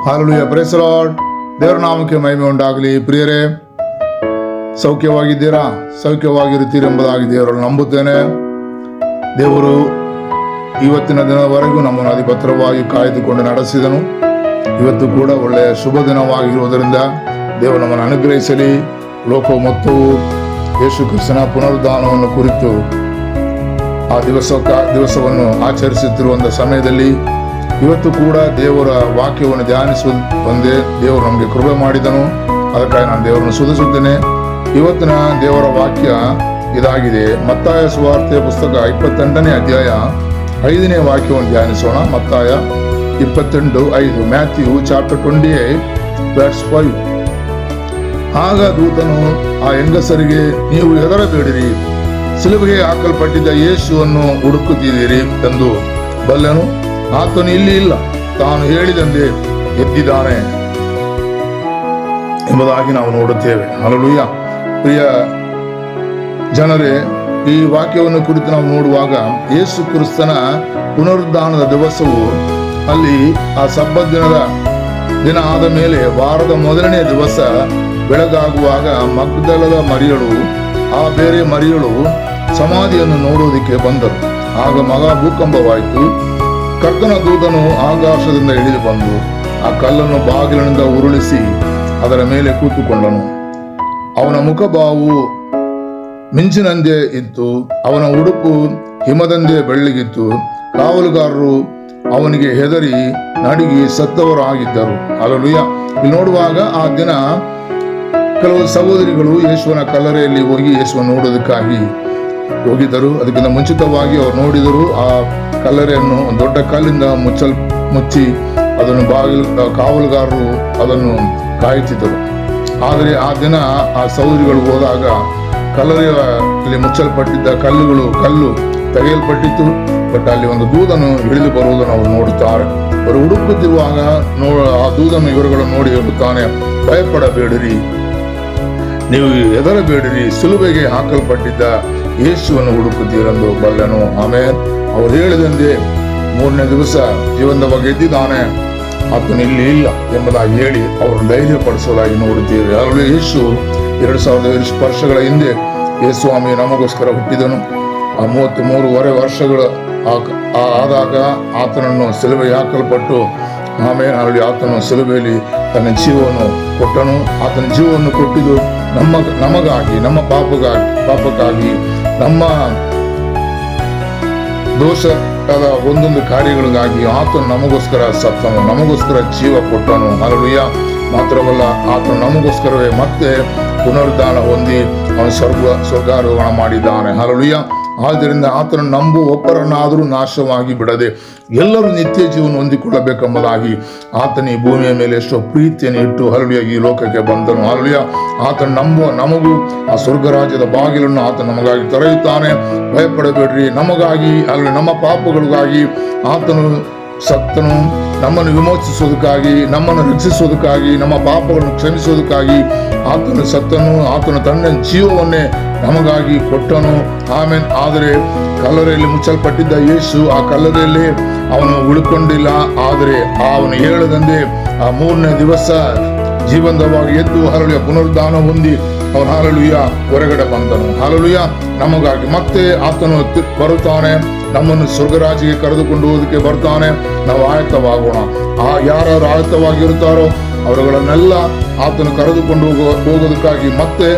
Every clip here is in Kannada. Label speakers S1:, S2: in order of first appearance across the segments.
S1: Hallelujah, price the lord. ದೇವರ ನಾಮಕ್ಕೆ ಮಹಿಮೆ ಉಂಟಾಗಲಿ. ಪ್ರಿಯರೇ, ಸೌಖ್ಯವಾಗಿದ್ದೀರಾ? ಸೌಖ್ಯವಾಗಿರುತ್ತೀರಿ ಎಂಬುದಾಗಿ ದೇವರಲ್ಲಿ ನಂಬುತ್ತೇನೆ. ದೇವರು ಇವತ್ತಿನ ದಿನದವರೆಗೂ ನಮ್ಮನ್ನು ಅಧಿಪತ್ರವಾಗಿ ಕಾಯ್ದುಕೊಂಡು ನಡೆಸಿದನು. ಇವತ್ತು ಕೂಡ ಒಳ್ಳೆಯ ಶುಭ ದಿನವಾಗಿರುವುದರಿಂದ ದೇವರು ನಮ್ಮನ್ನು ಅನುಗ್ರಹಿಸಲಿ. ಲೋಕ ಮತ್ತು ಯೇಸು ಕ್ರಿಸ್ತನ ಪುನರುದ್ಧಾನವನ್ನು ಕುರಿತು ಆ ದಿವಸವನ್ನು ಆಚರಿಸುತ್ತಿರುವಂಥ ಸಮಯದಲ್ಲಿ ಇವತ್ತು ಕೂಡ ದೇವರ ವಾಕ್ಯವನ್ನು ಧ್ಯಾನಿಸುವ ಒಂದೇ ದೇವರು ನಮಗೆ ಕೃಪೆ ಮಾಡಿದನು. ಅದಕ್ಕಾಗಿ ನಾನು ದೇವರನ್ನು ಸ್ತುತಿಸುತ್ತೇನೆ. ಇವತ್ತಿನ ದೇವರ ವಾಕ್ಯ ಇದಾಗಿದೆ. ಮತ್ತಾಯ ಸುವಾರ್ತೆಯ ಪುಸ್ತಕ 28ನೇ ಅಧ್ಯಾಯ 5ನೇ ವಾಕ್ಯವನ್ನು ಧ್ಯಾನಿಸೋಣ. ಮತ್ತಾಯ 28:5. Matthew chapter 28:5. ಆಗ ದೂತನು ಆ ಹೆಂಗಸರಿಗೆ, ನೀವು ಹೆದರಬೇಡಿರಿ, ಸಿಲುಬೆಗೆ ಹಾಕಲ್ಪಟ್ಟಿದ್ದ ಯೇಸುವನ್ನು ಹುಡುಕುತ್ತಿದ್ದೀರಿ ಎಂದು ಬಲ್ಲೆನು. ಆತನು ಇಲ್ಲಿ ಇಲ್ಲ, ತಾನು ಹೇಳಿದಂತೆ ಎದ್ದಿದ್ದಾನೆ ಎಂಬುದಾಗಿ ನಾವು ನೋಡುತ್ತೇವೆ. ಹಲ್ಲೆಲೂಯಾ. ಪ್ರಿಯ ಜನರೇ, ಈ ವಾಕ್ಯವನ್ನು ಕುರಿತು ನಾವು ನೋಡುವಾಗ ಯೇಸು ಕ್ರಿಸ್ತನ ಪುನರುದ್ಧಾನದ ದಿವಸವು ಅಲ್ಲಿ ಆ ಸಬ್ಬತ್ ದಿನ ಆದ ಮೇಲೆ ವಾರದ ಮೊದಲನೇ ದಿವಸ ಬೆಳಗಾಗುವಾಗ ಮಗ್ದಲದ ಮರಿಯಳು ಆ ಬೇರೆ ಮರಿಯಳು ಸಮಾಧಿಯನ್ನು ನೋಡುವುದಕ್ಕೆ ಬಂದರು. ಆಗ ಮಹಾ ಭೂಕಂಪವಾಯಿತು. ಕರ್ತನ ದೂತನು ಆಕಾಶದಿಂದ ಇಳಿದು ಬಂದು ಆ ಕಲ್ಲನ್ನು ಬಾಗಿಲಿನಿಂದ ಉರುಳಿಸಿ ಅದರ ಮೇಲೆ ಕೂತುಕೊಂಡನು. ಅವನ ಮುಖಭಾವು ಮಿಂಚಿನಂತೆ ಇತ್ತು, ಅವನ ಉಡುಪು ಹಿಮದಂತೆ ಬೆಳ್ಳಗಿತ್ತು. ಕಾವಲುಗಾರರು ಅವನಿಗೆ ಹೆದರಿ ನಡುಗಿ ಸತ್ತವರಾಗಿದ್ದರು. ಹಲ್ಲೆಲೂಯಾ. ಇಲ್ಲಿ ನೋಡುವಾಗ ಆ ದಿನ ಕೆಲವು ಸಹೋದರಿಗಳು ಯೇಸುವಿನ ಕಲ್ಲರೆಯಲ್ಲಿ ಹೋಗಿ ಯೇಸುವನ್ನು ನೋಡೋದಕ್ಕಾಗಿ ಹೋಗಿದ್ದರು. ಅದಕ್ಕಿಂತ ಮುಂಚಿತವಾಗಿ ಅವರು ನೋಡಿದರು. ಆ ಕಲ್ಲರೆಯನ್ನು ದೊಡ್ಡ ಕಲ್ಲಿಂದ ಮುಚ್ಚಿ ಅದನ್ನು ಕಾವಲುಗಾರರು ಅದನ್ನು ಕಾಯುತ್ತಿದ್ದರು. ಆದರೆ ಆ ದಿನ ಆ ಸಹೋದರಿಗಳು ಹೋದಾಗ ಕಲ್ಲರೆಯಲ್ಲಿ ಮುಚ್ಚಲ್ಪಟ್ಟಿದ್ದ ಕಲ್ಲು ತೆಗೆಯಲ್ಪಟ್ಟಿತ್ತು. ಬಟ್ ಅಲ್ಲಿ ಒಂದು ದೂತನು ಇಳಿದು ಬರುವುದನ್ನು ಅವರು ನೋಡುತ್ತಾರೆ. ಅವರು ಹುಡುಕುತ್ತಿರುವಾಗ ಆ ದೂತನು ಇವರುಗಳನ್ನು ನೋಡಿ ಹೇಳುತ್ತಾನೆ, ಭಯಪಡಬೇಡಿರಿ, ನೀವು ಹೆದರಬೇಡಿರಿ, ಸಿಲುಬೆಗೆ ಹಾಕಲ್ಪಟ್ಟಿದ್ದ ಯೇಸುವನ್ನು ಹುಡುಕುತ್ತೀರೆಂದು ಬಲ್ಲೆನು. ಆಮೇಲೆ ಅವರು ಹೇಳಿದಂತೆ 3ನೇ ದಿವಸ ಜೀವಂತವಾಗಿ ಎದ್ದಿದ್ದಾನೆ, ಆತನು ಇಲ್ಲಿ ಇಲ್ಲ ಎಂಬುದಾಗಿ ಹೇಳಿ ಅವರನ್ನು ಧೈರ್ಯಪಡಿಸುವುದಾಗಿ ನೋಡುತ್ತೀರಿ. ಆಗಲೇ ಯೇಸು 2000 ವರ್ಷಗಳ ಹಿಂದೆ ಯೇಸುಸ್ವಾಮಿ ನಮಗೋಸ್ಕರ ಹುಟ್ಟಿದನು. ಆ 33 ವರ್ಷಗಳು ಆದಾಗ ಆತನನ್ನು ಸಿಲುಬೆಗೆ ಹಾಕಲ್ಪಟ್ಟು ಆಮೇಲೆ ಅಲ್ಲಿ ಆತನು ಸಿಲುಬೆಯಲ್ಲಿ ತನ್ನ ಜೀವವನ್ನು ಕೊಟ್ಟನು. ಆತನ ಜೀವವನ್ನು ಕೊಟ್ಟಿದ್ದು ನಮಗಾಗಿ, ನಮ್ಮ ಪಾಪಕ್ಕಾಗಿ, ನಮ್ಮ ದೋಷದ ಒಂದೊಂದು ಕಾರ್ಯಗಳಿಗಾಗಿ ಆತನು ನಮಗೋಸ್ಕರ ಸತ್ತನು, ನಮಗೋಸ್ಕರ ಜೀವ ಕೊಟ್ಟನು. ಹಲ್ಲೆಲೂಯಾ. ಮಾತ್ರವಲ್ಲ, ಆತನು ನಮಗೋಸ್ಕರವೇ ಮತ್ತೆ ಪುನರುದ್ಧಾನ ಹೊಂದಿ ಅವನು ಸ್ವರ್ಗಾರೋಹಣ ಮಾಡಿದ್ದಾನೆ. ಹಲ್ಲೆಲೂಯಾ. ಆದ್ದರಿಂದ ಆತನು ಒಬ್ಬರನ್ನಾದರೂ ನಾಶವಾಗಿ ಬಿಡದೆ ಎಲ್ಲರೂ ನಿತ್ಯ ಜೀವನ ಹೊಂದಿಕೊಳ್ಳಬೇಕೆಂಬುದಾಗಿ ಆತನ ಈ ಭೂಮಿಯ ಮೇಲೆ ಎಷ್ಟೋ ಪ್ರೀತಿಯನ್ನು ಇಟ್ಟು ಹಲ್ಲೆಲೂಯಾ ಈ ಲೋಕಕ್ಕೆ ಬಂದನು. ಹಲ್ಲೆಲೂಯಾ. ಆತನು ನಮಗೂ ಆ ಸ್ವರ್ಗ ರಾಜ್ಯದ ಬಾಗಿಲನ್ನು ಆತನು ನಮಗಾಗಿ ತೆರೆಯುತ್ತಾನೆ. ಭಯಪಡಬೇಡ್ರಿ. ನಮಗಾಗಿ ಅಲ್ಲಿ ನಮ್ಮ ಪಾಪಗಳಿಗಾಗಿ ಆತನು ಸತ್ತನು. ನಮ್ಮನ್ನು ವಿಮೋಚಿಸುವುದಕ್ಕಾಗಿ, ನಮ್ಮನ್ನು ರಕ್ಷಿಸುವುದಕ್ಕಾಗಿ, ನಮ್ಮ ಪಾಪಗಳನ್ನು ಕ್ಷಮಿಸುವುದಕ್ಕಾಗಿ ಆತನು ಸತ್ತನು. ಆತನು ತನ್ನ ಜೀವವನ್ನೇ ನಮಗಾಗಿ ಕೊಟ್ಟನು. ಆಮೇಲೆ ಆದರೆ ಕಲ್ಲರೆಯಲ್ಲಿ ಮುಚ್ಚಲ್ಪಟ್ಟಿದ್ದ ಯೇಸು ಆ ಕಲ್ಲರೆಯಲ್ಲಿ ಅವನು ಉಳ್ಕೊಂಡಿಲ್ಲ. ಆದರೆ ಅವನು ಹೇಳದಂತೆ ಆ 3ನೇ ದಿವಸ ಜೀವಂತವಾಗಿ ಎದ್ದು ಹಲ್ಲೆಲೂಯಾ ಪುನರುದ್ಧಾನ ಹೊಂದಿ ಅವನು ಹಲ್ಲೆಲೂಯಾ ಹೊರಗಡೆ ಬಂದನು. ಹಲ್ಲೆಲೂಯಾ. ನಮಗಾಗಿ ಮತ್ತೆ ಆತನು ಬರುತ್ತಾನೆ. ನಮ್ಮನ್ನು ಸ್ವರ್ಗರಾಜಿಗೆ ಕರೆದುಕೊಂಡು ಹೋಗೋದಕ್ಕೆ ಬರ್ತಾನೆ. ನಾವು ಆಯತ್ತವಾಗೋಣ. ಯಾರು ಆಯತ್ತವಾಗಿರುತ್ತಾರೋ ಅವರುಗಳನ್ನೆಲ್ಲ ಆತನು ಕರೆದುಕೊಂಡು ಹೋಗೋದಕ್ಕಾಗಿ ಮತ್ತೆ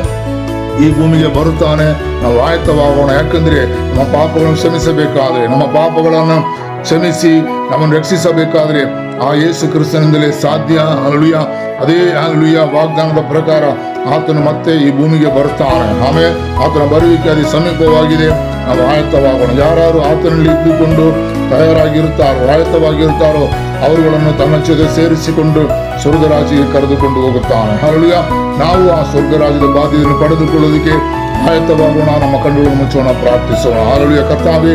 S1: ಈ ಭೂಮಿಗೆ ಬರುತ್ತಾನೆ. ನಾವು ಆಯತ್ತವಾಗೋಣ. ಯಾಕಂದ್ರೆ ನಮ್ಮ ಪಾಪಗಳನ್ನು ಕ್ಷಮಿಸಬೇಕಾದ್ರೆ, ನಮ್ಮ ಪಾಪಗಳನ್ನು ಕ್ಷಮಿಸಿ ನಮ್ಮನ್ನು ರಕ್ಷಿಸಬೇಕಾದ್ರೆ ಆ ಯೇಸು ಕ್ರಿಸ್ತನಿಂದಲೇ ಸಾಧ್ಯ. ಹಲ್ಲೆಲೂಯಾ. ಅದೇ ಹಲ್ಲೆಲೂಯಾ ವಾಗ್ದಾನದ ಪ್ರಕಾರ ಆತನು ಮತ್ತೆ ಈ ಭೂಮಿಗೆ ಬರುತ್ತಾನೆ. ಆಮೇಲೆ ಆತನ ಬರುವಿಕೆ ಅತಿ ಸಮೀಪವಾಗಿದೆ. ನಾವು ಆಯತ್ತವಾಗೋಣ. ಯಾರು ಆತನಲ್ಲಿ ಇದ್ದುಕೊಂಡು ಆಯತ್ತವಾಗಿರುತ್ತಾರೋ ಅವರುಗಳನ್ನು ತನ್ನ ಜೊತೆ ಸೇರಿಸಿಕೊಂಡು ಸ್ವರ್ಗರಾಜಿಗೆ ಕರೆದುಕೊಂಡು ಹೋಗುತ್ತಾನೆ. ಹಲ್ಲೆಲೂಯಾ. ನಾವು ಆ ಸ್ವರ್ಗರಾಜ್ಯದ ಬಾಧ್ಯತೆಯನ್ನು ಪಡೆದುಕೊಳ್ಳೋದಕ್ಕೆ ಆಯತ್ತವಾಗೋಣ. ನಮ್ಮ ಕಣ್ಣುಗಳನ್ನು ಮುಚ್ಚೋಣ, ಪ್ರಾರ್ಥಿಸೋಣ. ಹಲ್ಲೆಲೂಯಾ. ಕರ್ತಾವೇ,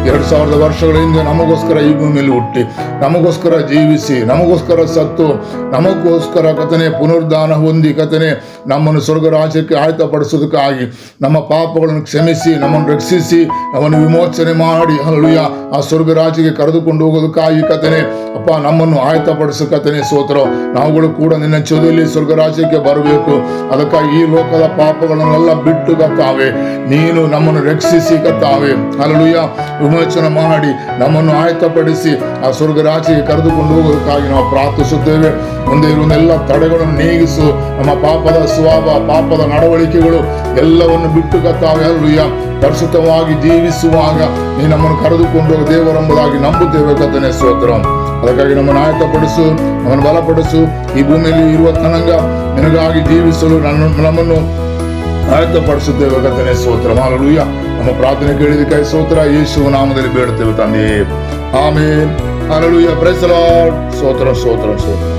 S1: 2000 ವರ್ಷಗಳ ಹಿಂದೆ ನಮಗೋಸ್ಕರ ಈ ಭೂಮಿಯಲ್ಲಿ ಹುಟ್ಟಿ, ನಮಗೋಸ್ಕರ ಜೀವಿಸಿ, ನಮಗೋಸ್ಕರ ಸತ್ತು, ನಮಗೋಸ್ಕರ ಕಥನೆ ಪುನರುದ್ಧಾನ ಹೊಂದಿ ಕಥನೆ ನಮ್ಮನ್ನು ಸ್ವರ್ಗ ರಾಜ್ಯಕ್ಕೆ ಆಯತ್ತಪಡಿಸೋದಕ್ಕಾಗಿ ನಮ್ಮ ಪಾಪಗಳನ್ನು ಕ್ಷಮಿಸಿ ನಮ್ಮನ್ನು ರಕ್ಷಿಸಿ ನಮ್ಮನ್ನು ವಿಮೋಚನೆ ಮಾಡಿ ಹಲ್ಲೆಲೂಯಾ ಆ ಸ್ವರ್ಗ ರಾಜ್ಯಕ್ಕೆ ಕರೆದುಕೊಂಡು ಹೋಗೋದಕ್ಕಾಗಿ ಕರ್ತನೇ ಅಪ್ಪ ನಮ್ಮನ್ನು ಆಯತ್ತಪಡಿಸೋ ಕರ್ತನೇ ಸ್ತೋತ್ರ. ನಾವುಗಳು ಕೂಡ ನಿನ್ನ ಚೊದೆಯಲ್ಲಿ ಸ್ವರ್ಗ ರಾಜ್ಯಕ್ಕೆ ಬರಬೇಕು. ಅದಕ್ಕಾಗಿ ಈ ಲೋಕದ ಪಾಪಗಳನ್ನೆಲ್ಲ ಬಿಟ್ಟು ಕರ್ತಾವೆ ನೀನು ನಮ್ಮನ್ನು ರಕ್ಷಿಸಿ ಕರ್ತಾವೆ ಹಲ್ಲೆಲೂಯಾ ವಿಮೋಚನೆ ಮಾಡಿ ನಮ್ಮನ್ನು ಆಯತ್ತಪಡಿಸಿ ಆ ಸ್ವರ್ಗ ರಾಜ್ಯಕ್ಕೆ ಕರೆದುಕೊಂಡು ಹೋಗೋದಕ್ಕಾಗಿ ನಾವು ಪ್ರಾರ್ಥಿಸುತ್ತೇವೆ. ಮುಂದೆ ಇರುವ ಎಲ್ಲ ತಡೆಗಳನ್ನು ನೀಗಿಸು. ನಮ್ಮ ಪಾಪದ ಸ್ವಭಾವ ಪಾಪದ ನಡವಳಿಕೆಗಳು ಎಲ್ಲವನ್ನು ಬಿಟ್ಟು ಕರ್ತಾವೆ ಹಲ್ಲೆಲೂಯಾ ಪರಿಶುದ್ಧವಾಗಿ ಜೀವಿಸುವಾಗ ನೀ ನಮ್ಮನ್ನು ಕರೆದುಕೊಂಡು ಹೋಗ ದೇವರೆಂಬುದಾಗಿ ನಂಬುತ್ತೇವೆ ಕರ್ತನೇ ಸ್ತೋತ್ರ. ಅದಕ್ಕಾಗಿ ನಮ್ಮನ್ನು ಆಯತ್ತಪಡಿಸು, ನಮ್ಮನ್ನು ಬಲಪಡಿಸು. ಈ ಭೂಮಿಯಲ್ಲಿ ಇರುವ ತನಕ ನಿನಗಾಗಿ ಜೀವಿಸಲು ನಮ್ಮನ್ನು ಆಯತ್ತಪಡಿಸುತ್ತೇವೆ ಕರ್ತನೇ ಸ್ತೋತ್ರ. ಹಲ್ಲೆಲೂಯಾ ನಮ್ಮ ಪ್ರಾರ್ಥನೆ ಕೇಳಿದಕ್ಕಾಗಿ ಸ್ತೋತ್ರ. ಯೇಸುವಿನ ನಾಮದಲ್ಲಿ ಬೇಡುತ್ತೇವೆ ತಂದೆಯೇ, ಆಮೆನ್. ಹಲ್ಲೆಲೂಯಾ. Praise the Lord. ಸ್ತೋತ್ರ ಸ್ತೋತ್ರ ಸ್ತೋತ್ರ.